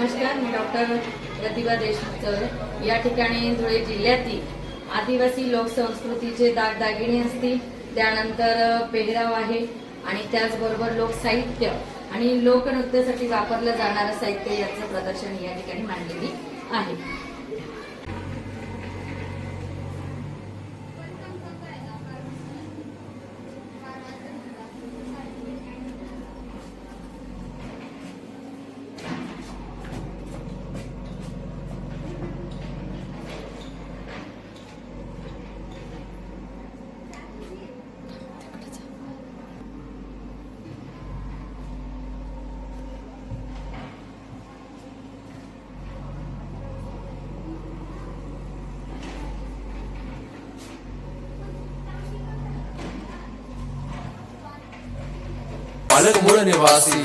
नमस्कार, मी डॉक्टर प्रतिभा देशमुख। या ठिकाणी धुळे जिल्ह्यातील आदिवासी लोकसंस्कृतीचे दागदागिने असतील, त्यानंतर पेहराव आहे आणि त्याचबरोबर लोकसाहित्य आणि लोकनृत्यासाठी वापरलं जाणारं साहित्य याचं प्रदर्शन या ठिकाणी मांडलेली आहे। पालक मूळ निवासी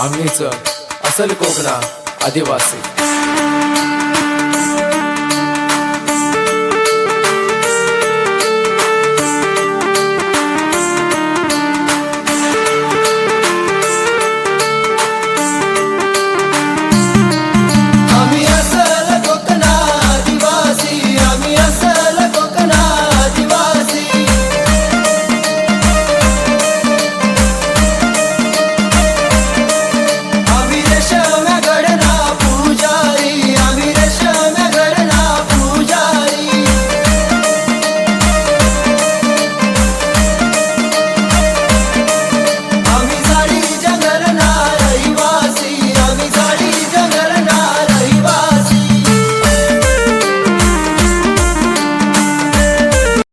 आम्हीच असल कोकणा आदिवासी।